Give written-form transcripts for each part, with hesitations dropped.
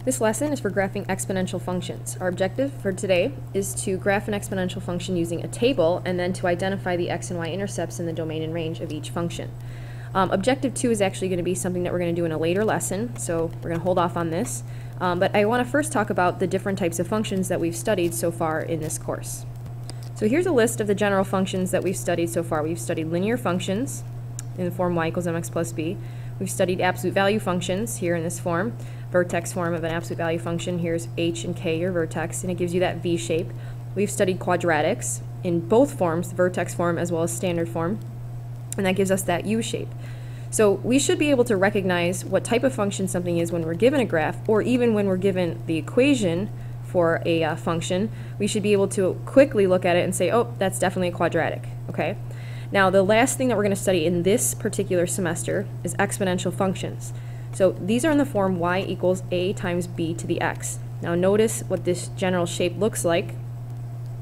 This lesson is for graphing exponential functions. Our objective for today is to graph an exponential function using a table and then to identify the x and y intercepts in the domain and range of each function. Objective 2 is actually going to be something that we're going to do in a later lesson, so we're going to hold off on this. But I want to first talk about the different types of functions that we've studied so far in this course. So here's a list of the general functions that we've studied so far. We've studied linear functions in the form y equals mx plus b. We've studied absolute value functions here in this form. Vertex form of an absolute value function. Here's h and k, your vertex, and it gives you that v shape. We've studied quadratics in both forms, the vertex form as well as standard form, and that gives us that u shape. So we should be able to recognize what type of function something is when we're given a graph, or even when we're given the equation for a function. We should be able to quickly look at it and say, oh, that's definitely a quadratic, okay? Now, the last thing that we're going to study in this particular semester is exponential functions. So these are in the form y equals a times b to the x. Now notice what this general shape looks like.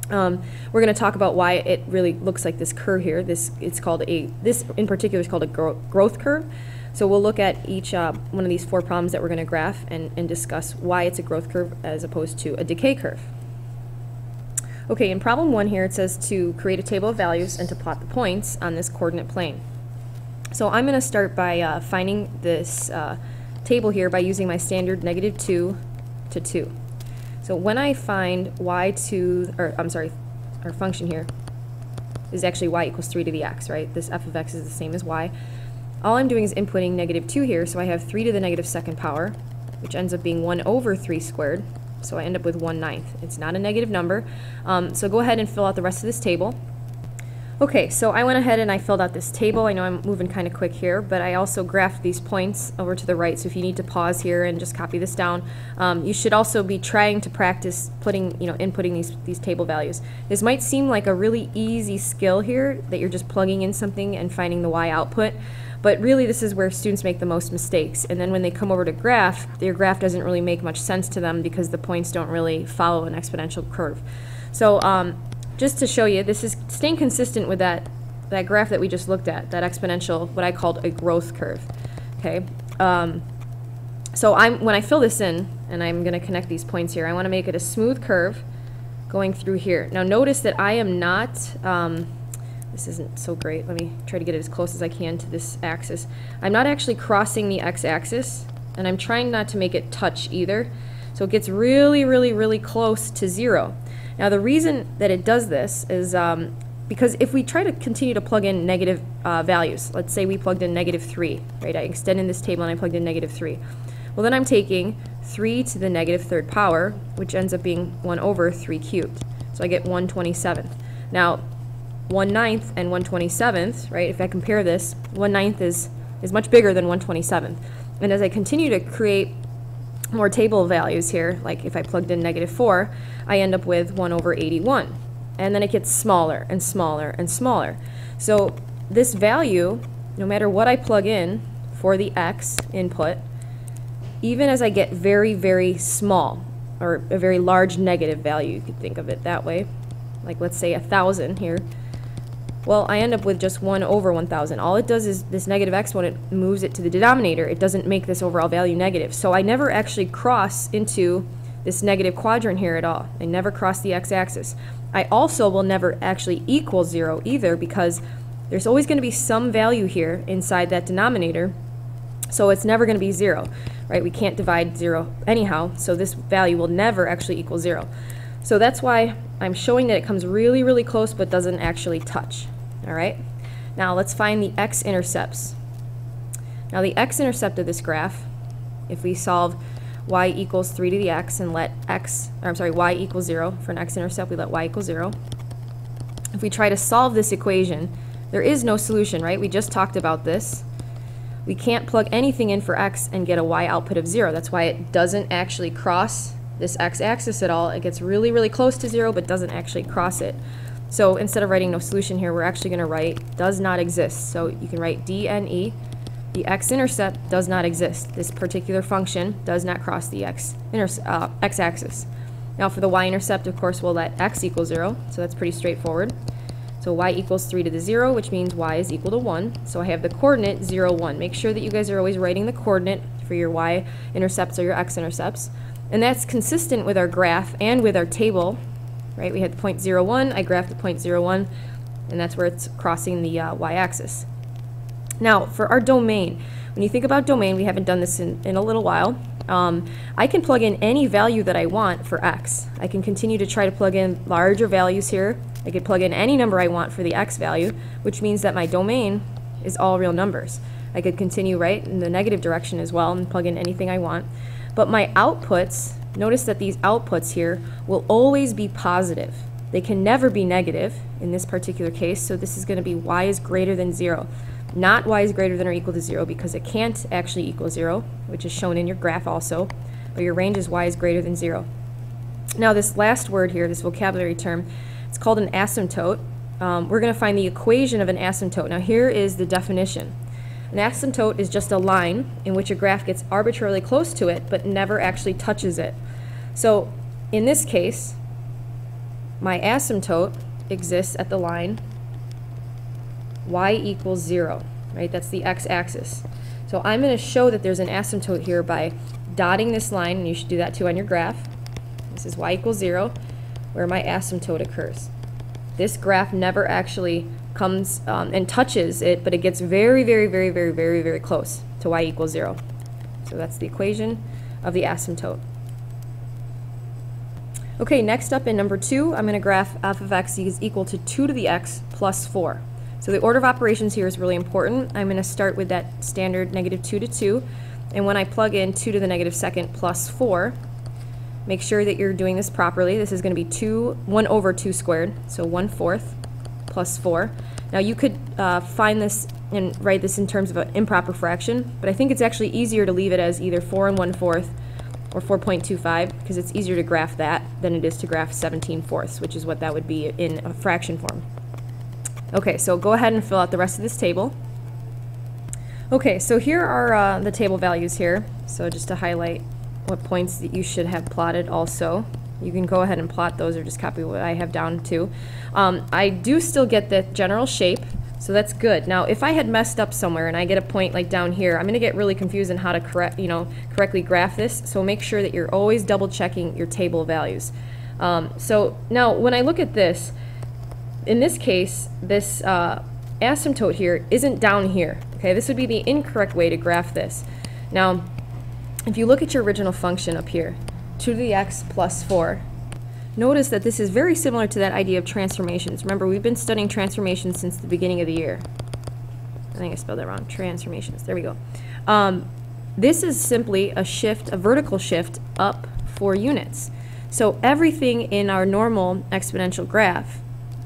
We're going to talk about why it really looks like this curve here. This in particular is called a growth curve. So we'll look at each one of these 4 problems that we're going to graph and discuss why it's a growth curve as opposed to a decay curve. Okay, in problem 1 here it says to create a table of values and to plot the points on this coordinate plane. So I'm going to start by finding this table here by using my standard -2 to 2. So when I find our function here is actually y equals 3 to the x, right? This f of x is the same as y. All I'm doing is inputting -2 here, so I have 3 to the -2nd power, which ends up being 1 over 3 squared. So I end up with 1/9. It's not a negative number. So go ahead and fill out the rest of this table. Okay, so I went ahead and I filled out this table. I know I'm moving kind of quick here, but I also graphed these points over to the right, so if you need to pause here and just copy this down, you should also be trying to practice inputting these table values. This might seem like a really easy skill here, that you're just plugging in something and finding the y output, but really this is where students make the most mistakes. And then when they come over to graph, their graph doesn't really make much sense to them because the points don't really follow an exponential curve. So just to show you, this is staying consistent with that graph that we just looked at, that exponential, what I called a growth curve. Okay, so when I fill this in, and I'm going to connect these points here, I want to make it a smooth curve going through here. Now notice that I am not, this isn't so great, let me try to get it as close as I can to this axis. I'm not actually crossing the x-axis, and I'm trying not to make it touch either, so it gets really, really, really close to 0. Now the reason that it does this is because if we try to continue to plug in negative values, let's say we plugged in -3, right? I extended this table and I plugged in -3. Well, then I'm taking 3 to the -3rd power, which ends up being 1 over 3 cubed. So I get 1/27th. Now 1/9 and 1/27th, right? If I compare this, 1/9 is much bigger than 1/27th. And as I continue to create more table values here, like if I plugged in -4, I end up with 1 over 81. And then it gets smaller and smaller and smaller. So this value, no matter what I plug in for the x input, even as I get very, very small, or a very large negative value, you could think of it that way, like let's say 1,000 here, well, I end up with just 1 over 1,000. All it does is this negative exponent moves it to the denominator. It doesn't make this overall value negative. So I never actually cross into this negative quadrant here at all. I never cross the x-axis. I also will never actually equal 0 either, because there's always going to be some value here inside that denominator, so it's never going to be 0, right? We can't divide 0 anyhow, so this value will never actually equal 0. So that's why I'm showing that it comes really, really close but doesn't actually touch. All right, now let's find the x-intercepts. Now the x-intercept of this graph, if we solve y equals 3 to the x and let y equals 0 for an x-intercept, we let y equal 0. If we try to solve this equation, there is no solution, right? We just talked about this. We can't plug anything in for x and get a y output of 0. That's why it doesn't actually cross this x-axis at all. It gets really, really close to 0 but doesn't actually cross it. So instead of writing no solution here, we're actually going to write does not exist. So you can write DNE. The x-intercept does not exist. This particular function does not cross the x-axis. Now for the y-intercept, of course, we'll let x equal 0. So that's pretty straightforward. So y equals 3 to the 0, which means y is equal to 1. So I have the coordinate 0, 1. Make sure that you guys are always writing the coordinate for your y-intercepts or your x-intercepts. And that's consistent with our graph and with our table, right? We had the point 0, 1, I graphed the point 0, 1, and that's where it's crossing the y-axis. Now, for our domain, when you think about domain, we haven't done this in a little while. I can plug in any value that I want for x. I can continue to try to plug in larger values here. I could plug in any number I want for the x value, which means that my domain is all real numbers. I could continue right in the negative direction as well and plug in anything I want. But my outputs, notice that these outputs here will always be positive. They can never be negative in this particular case, so this is going to be y is greater than 0. Not y is greater than or equal to 0 because it can't actually equal 0, which is shown in your graph also, but your range is y is greater than 0. Now this last word here, this vocabulary term, it's called an asymptote. We're going to find the equation of an asymptote. Now here is the definition. An asymptote is just a line in which a graph gets arbitrarily close to it but never actually touches it. So in this case, my asymptote exists at the line y equals 0, right? That's the x-axis. So I'm going to show that there's an asymptote here by dotting this line, and you should do that too on your graph. This is y equals 0, where my asymptote occurs. This graph never actually comes and touches it, but it gets very, very, very, very, very, very close to y equals 0. So that's the equation of the asymptote. Okay, next up in number 2, I'm going to graph f of x is equal to 2 to the x plus 4. So the order of operations here is really important. I'm going to start with that standard negative 2 to 2, and when I plug in 2 to the negative second plus 4, make sure that you're doing this properly. This is going to be 1 over 2 squared, so 1/4 plus 4. Now you could find this and write this in terms of an improper fraction, but I think it's actually easier to leave it as either 4 1/4 or 4.25 because it's easier to graph that than it is to graph 17/4, which is what that would be in a fraction form. Okay, so go ahead and fill out the rest of this table. Okay, so here are the table values here. So just to highlight what points that you should have plotted also. You can go ahead and plot those or just copy what I have down too. I do still get the general shape, so that's good. Now, if I had messed up somewhere and I get a point like down here, I'm going to get really confused on how to correctly graph this, so make sure that you're always double checking your table values. So now when I look at this, in this case, this asymptote here isn't down here. Okay, this would be the incorrect way to graph this. Now, if you look at your original function up here, 2 to the x plus 4, notice that this is very similar to that idea of transformations. Remember, we've been studying transformations since the beginning of the year. I think I spelled that wrong. Transformations. There we go. This is simply a shift, a vertical shift up 4 units. So everything in our normal exponential graph,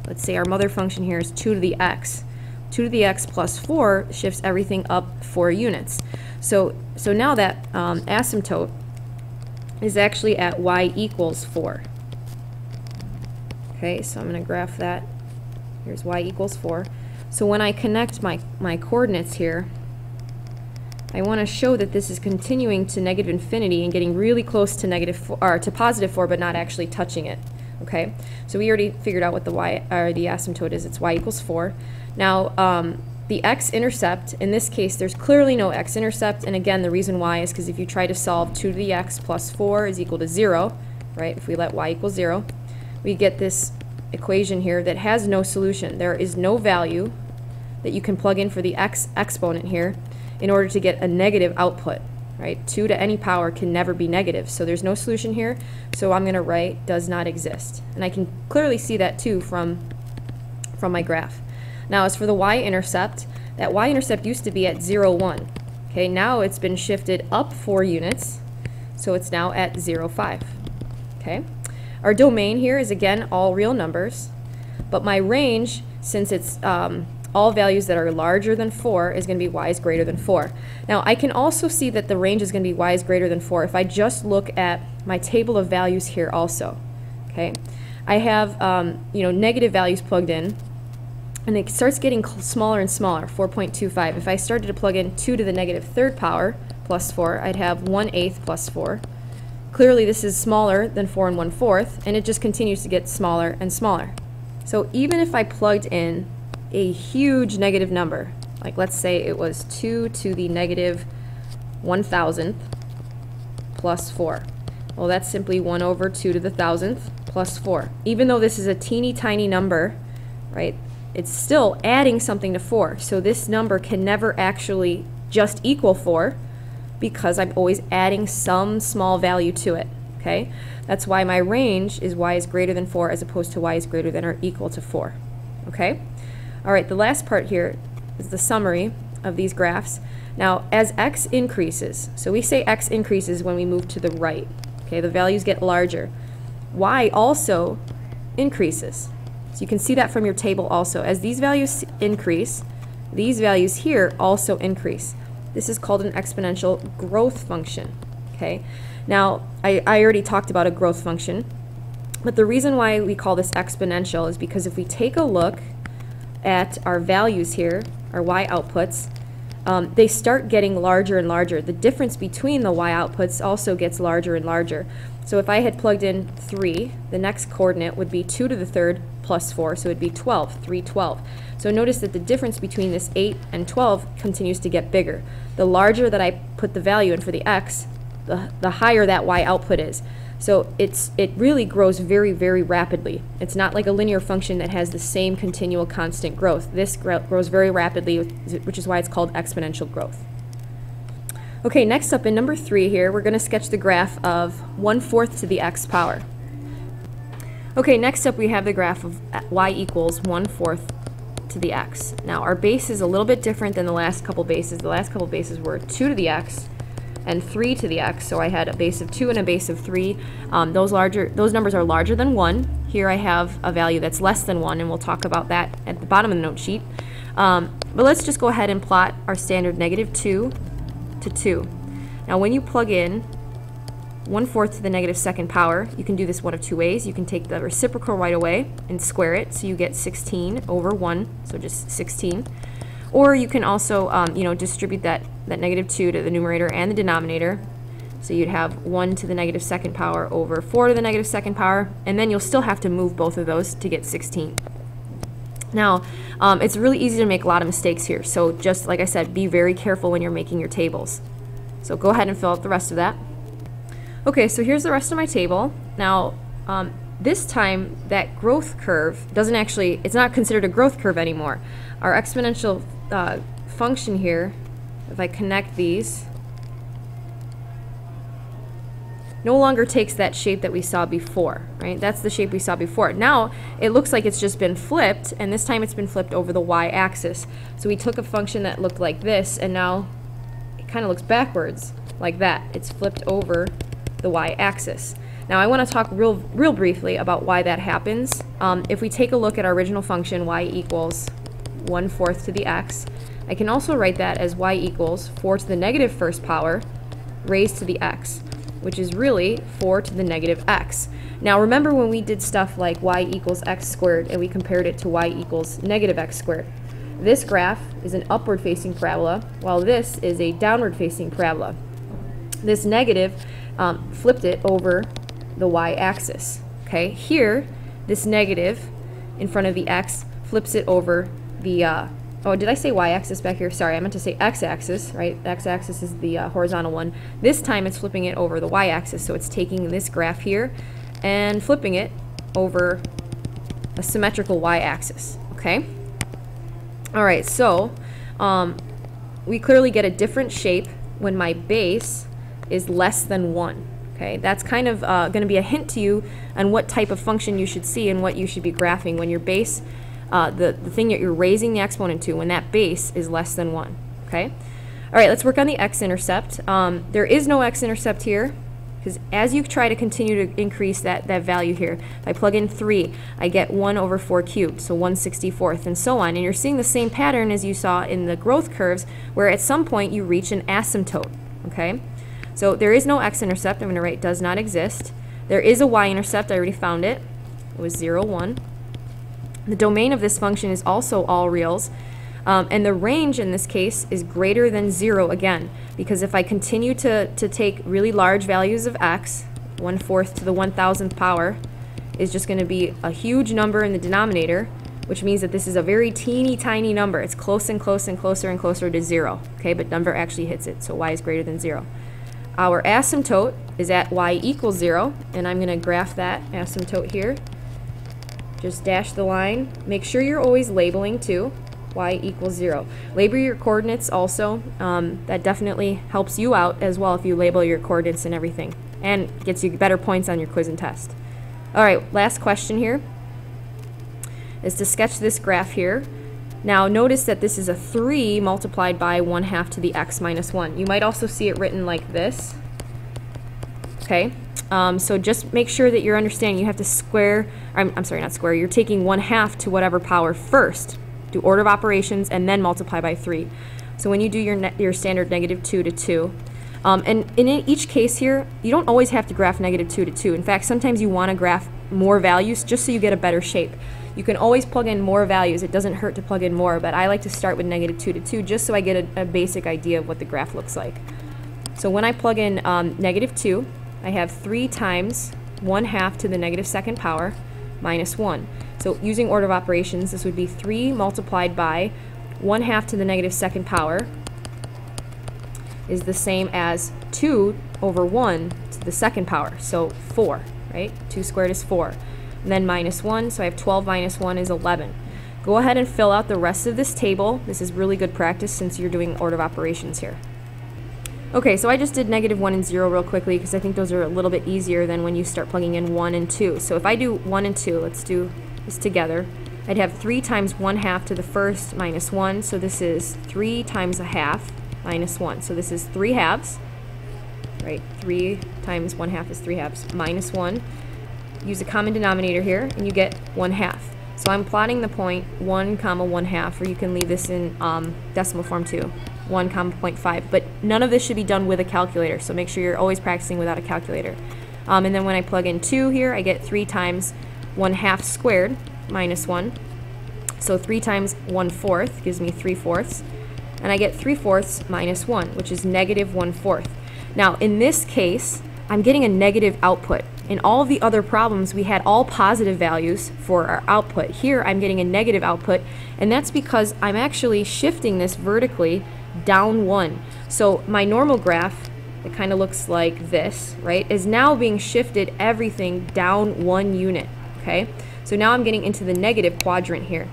let's say our mother function here is 2 to the x. 2 to the x plus 4 shifts everything up 4 units. So now that asymptote is actually at y equals 4. Okay, so I'm going to graph that. Here's y equals 4. So when I connect my coordinates here, I want to show that this is continuing to negative infinity and getting really close to to positive 4, but not actually touching it. Okay, so we already figured out what the the asymptote is. It's y equals 4. Now, the x-intercept, in this case, there's clearly no x-intercept, and again, the reason why is because if you try to solve 2 to the x plus 4 is equal to 0, right, if we let y equal 0, we get this equation here that has no solution. There is no value that you can plug in for the x exponent here in order to get a negative output, right? 2 to any power can never be negative, so there's no solution here, so I'm going to write does not exist. And I can clearly see that too from my graph. Now, as for the y-intercept, that y-intercept used to be at 0, 1. Okay, now it's been shifted up 4 units, so it's now at 0, 5. Okay, our domain here is again all real numbers, but my range, since it's all values that are larger than 4, is going to be y is greater than 4. Now, I can also see that the range is going to be y is greater than 4 if I just look at my table of values here also. Okay, I have negative values plugged in, and it starts getting smaller and smaller, 4.25. If I started to plug in 2 to the negative 3rd power plus 4, I'd have 1/8 plus 4. Clearly this is smaller than 4 1/4, and it just continues to get smaller and smaller. So even if I plugged in a huge negative number, like let's say it was 2 to the negative 1,000th plus 4. Well, that's simply 1 over 2 to the 1,000th plus 4. Even though this is a teeny tiny number, right, it's still adding something to 4. So this number can never actually just equal 4 because I'm always adding some small value to it, okay? That's why my range is y is greater than 4 as opposed to y is greater than or equal to 4, okay? All right, the last part here is the summary of these graphs. Now, as x increases, so we say x increases when we move to the right, okay? The values get larger. Y also increases. So you can see that from your table also. As these values increase, these values here also increase. This is called an exponential growth function, okay? Now, I already talked about a growth function, but the reason why we call this exponential is because if we take a look at our values here, our y outputs, they start getting larger and larger. The difference between the y outputs also gets larger and larger. So if I had plugged in 3, the next coordinate would be 2 to the 3rd plus 4, so it would be 12, 3, 12. So notice that the difference between this 8 and 12 continues to get bigger. The larger that I put the value in for the x, the higher that y output is. So it really grows very, very rapidly. It's not like a linear function that has the same continual constant growth. This grows very rapidly, which is why it's called exponential growth. Okay, next up in number 3 here, we're going to sketch the graph of 1/4 to the x power. Okay, next up we have the graph of y equals 1/4 to the x. Now our base is a little bit different than the last couple bases. The last couple bases were 2 to the x and 3 to the x, so I had a base of 2 and a base of 3. Those numbers are larger than 1. Here I have a value that's less than 1, and we'll talk about that at the bottom of the note sheet. But let's just go ahead and plot our standard -2 to 2. Now when you plug in 1/4 to the -2nd power, you can do this one of two ways. You can take the reciprocal right away and square it, so you get 16 over 1, so just 16. Or you can also, distribute that -2 to the numerator and the denominator. So you'd have 1 to the -2nd power over 4 to the -2nd power, and then you'll still have to move both of those to get 16. Now, it's really easy to make a lot of mistakes here, so just like I said, be very careful when you're making your tables. So go ahead and fill out the rest of that. Okay, so here's the rest of my table. Now, this time that growth curve doesn't actually, it's not considered a growth curve anymore. Our exponential function here, if I connect these, no longer takes that shape that we saw before, right? That's the shape we saw before. Now, it looks like it's just been flipped, and this time it's been flipped over the y-axis. So we took a function that looked like this, and now it kind of looks backwards, like that. It's flipped over the y-axis. Now, I want to talk real briefly about why that happens. If we take a look at our original function, y equals 1/4 to the x, I can also write that as y equals 4 to the -1st power raised to the x, which is really 4 to the -x. Now remember when we did stuff like y equals x squared and we compared it to y equals -x squared. This graph is an upward facing parabola, while this is a downward facing parabola. This negative flipped it over the y-axis. Okay, here this negative in front of the x flips it over the oh, did I say y-axis back here? Sorry, I meant to say x-axis, right? X-axis is the horizontal one. This time it's flipping it over the y-axis, so it's taking this graph here and flipping it over a symmetrical y-axis, okay? All right, so we clearly get a different shape when my base is less than 1, okay? That's kind of going to be a hint to you on what type of function you should see and what you should be graphing when your base, the thing that you're raising the exponent to, when that base is less than 1, okay? All right, let's work on the x-intercept. There is no x-intercept here, because as you try to continue to increase that value here, if I plug in 3, I get 1 over 4 cubed, so 1/64th, and so on. And you're seeing the same pattern as you saw in the growth curves, where at some point you reach an asymptote, okay? So there is no x-intercept. I'm going to write does not exist. There is a y-intercept. I already found it. It was 0, 1. The domain of this function is also all reals. And the range in this case is greater than 0 again, because if I continue to take really large values of x, 1/4 to the 1,000th power is just going to be a huge number in the denominator, which means that this is a very teeny tiny number. It's close and close and closer and closer to 0, okay, but number actually hits it, so y is greater than 0. Our asymptote is at y equals 0, and I'm going to graph that asymptote here. Just dash the line. Make sure you're always labeling too. Y equals 0. Label your coordinates also. That definitely helps you out as well if you label your coordinates and everything, and gets you better points on your quiz and test. All right, last question here is to sketch this graph here. Now notice that this is a 3 multiplied by 1/2 to the x minus 1. You might also see it written like this. Okay, so just make sure that you're understanding you have to square, I'm sorry, not square, you're taking 1/2 to whatever power first. Do order of operations and then multiply by 3. So when you do your standard -2 to 2, and in each case here, you don't always have to graph -2 to 2. In fact, sometimes you want to graph more values just so you get a better shape. You can always plug in more values. It doesn't hurt to plug in more, but I like to start with -2 to 2 just so I get a basic idea of what the graph looks like. So when I plug in -2, I have 3 times 1/2 to the -2nd power minus 1. So using order of operations, this would be 3 multiplied by 1/2 to the -2nd power is the same as 2 over 1 to the 2nd power, so 4, right? 2 squared is 4. And then minus 1, so I have 12 minus 1 is 11. Go ahead and fill out the rest of this table. This is really good practice since you're doing order of operations here. Okay, so I just did -1 and 0 real quickly because I think those are a little bit easier than when you start plugging in 1 and 2. So if I do 1 and 2, let's do this together. I'd have 3 times 1/2 to the first minus 1, so this is 3 times 1/2 minus 1. So this is 3 halves, right? 3 times 1/2 is 3 halves minus 1. Use a common denominator here, and you get 1/2. So I'm plotting the point 1 comma 1/2, or you can leave this in decimal form too, 1 comma 0.5. But none of this should be done with a calculator, so make sure you're always practicing without a calculator. And then when I plug in 2 here, I get 3 times 1/2 squared minus 1. So 3 times 1/4 gives me 3/4. And I get 3/4 minus 1, which is -1/4. Now in this case, I'm getting a negative output. In all of the other problems, we had all positive values for our output. Here, I'm getting a negative output, and that's because I'm actually shifting this vertically down 1. So my normal graph, that kind of looks like this, right, is now being shifted everything down 1 unit, okay? So now I'm getting into the negative quadrant here.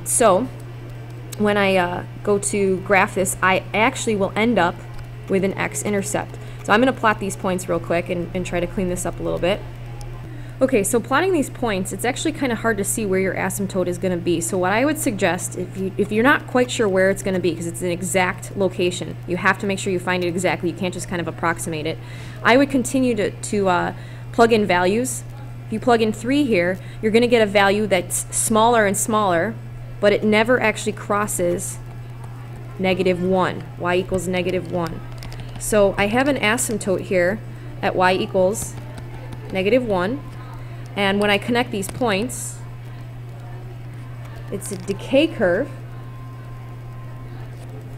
So when I go to graph this, I actually will end up with an X-intercept. So I'm going to plot these points real quick and try to clean this up a little bit. Okay, so plotting these points, it's actually kind of hard to see where your asymptote is going to be. So what I would suggest, if you're not quite sure where it's going to be, because it's an exact location, you have to make sure you find it exactly. You can't just kind of approximate it. I would continue to plug in values. If you plug in 3 here, you're going to get a value that's smaller and smaller, but it never actually crosses -1. Y equals -1. So I have an asymptote here at y equals -1, and when I connect these points, it's a decay curve.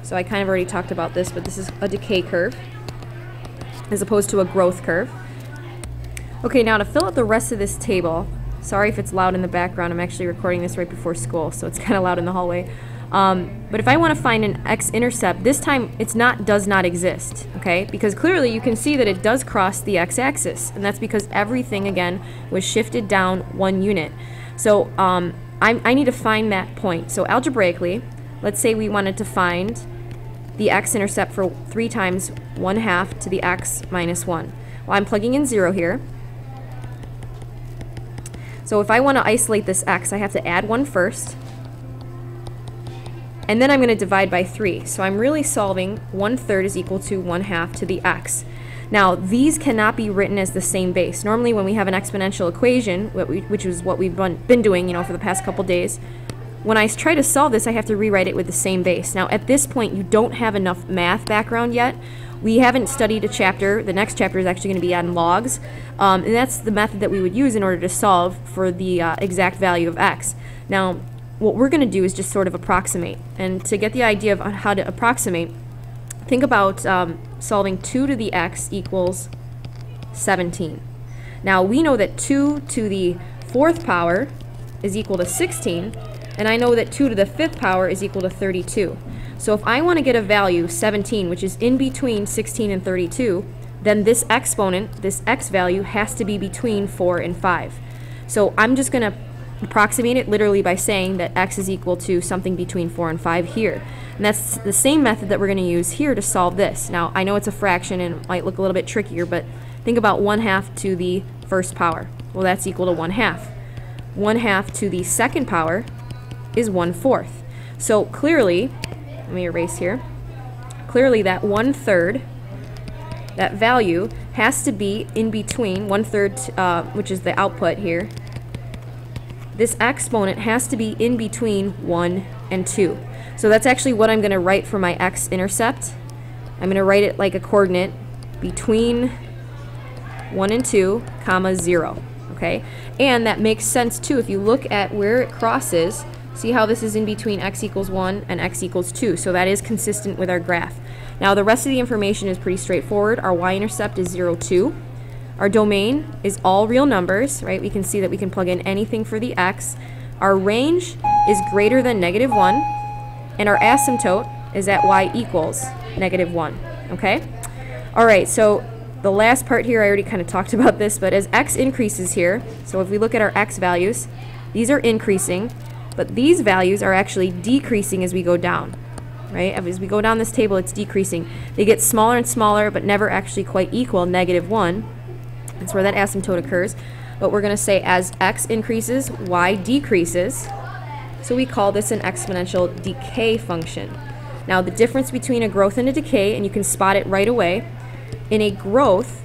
So I kind of already talked about this, but this is a decay curve as opposed to a growth curve. Okay, now to fill out the rest of this table, sorry if it's loud in the background, I'm actually recording this right before school, so it's kind of loud in the hallway. But if I want to find an X-intercept, this time it's does not exist, okay? Because clearly you can see that it does cross the X-axis, and that's because everything, again, was shifted down 1 unit. So I need to find that point. So algebraically, let's say we wanted to find the X-intercept for 3 times 1/2 to the X minus 1. Well, I'm plugging in 0 here. So if I want to isolate this X, I have to add 1 first. And then I'm going to divide by 3. So I'm really solving 1/3 is equal to 1/2 to the x. Now, these cannot be written as the same base. Normally, when we have an exponential equation, which is what we've been doing, for the past couple days, when I try to solve this, I have to rewrite it with the same base. Now, at this point, you don't have enough math background yet. We haven't studied a chapter. The next chapter is actually going to be on logs, and that's the method that we would use in order to solve for the exact value of x. Now, what we're going to do is just sort of approximate. And to get the idea of how to approximate, think about solving 2 to the x equals 17. Now we know that 2 to the 4th power is equal to 16, and I know that 2 to the 5th power is equal to 32. So if I want to get a value, 17, which is in between 16 and 32, then this exponent, this x value, has to be between 4 and 5. So I'm just going to approximate it literally by saying that x is equal to something between 4 and 5 here. And that's the same method that we're going to use here to solve this. Now, I know it's a fraction and it might look a little bit trickier, but think about 1/2 to the first power. Well, that's equal to 1/2. 1/2 to the second power is 1/4. So clearly, let me erase here, clearly that 1/3, that value has to be in between 1/3, which is the output here. This exponent has to be in between 1 and 2. So that's actually what I'm going to write for my x-intercept. I'm going to write it like a coordinate between 1 and 2, comma 0. Okay? And that makes sense too. If you look at where it crosses, see how this is in between x equals 1 and x equals 2. So that is consistent with our graph. Now the rest of the information is pretty straightforward. Our y-intercept is 0, 2. Our domain is all real numbers, right? We can see that we can plug in anything for the x. Our range is greater than -1, and our asymptote is at y equals -1, okay? All right, so the last part here, I already kind of talked about this, but as x increases here, so if we look at our x values, these are increasing, but these values are actually decreasing as we go down, right? As we go down this table, it's decreasing. They get smaller and smaller, but never actually quite equal -1. That's where that asymptote occurs. But we're going to say as x increases, y decreases. So we call this an exponential decay function. Now the difference between a growth and a decay, and you can spot it right away, in a growth,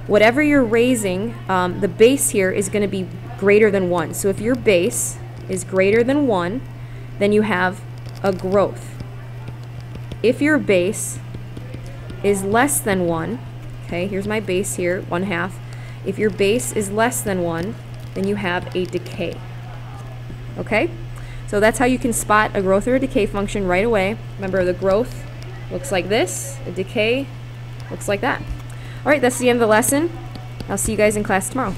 whatever you're raising, the base here is going to be greater than 1. So if your base is greater than 1, then you have a growth. If your base is less than 1, okay, here's my base here, 1/2. If your base is less than 1, then you have a decay. Okay? So that's how you can spot a growth or a decay function right away. Remember, the growth looks like this, the decay looks like that. All right, that's the end of the lesson. I'll see you guys in class tomorrow.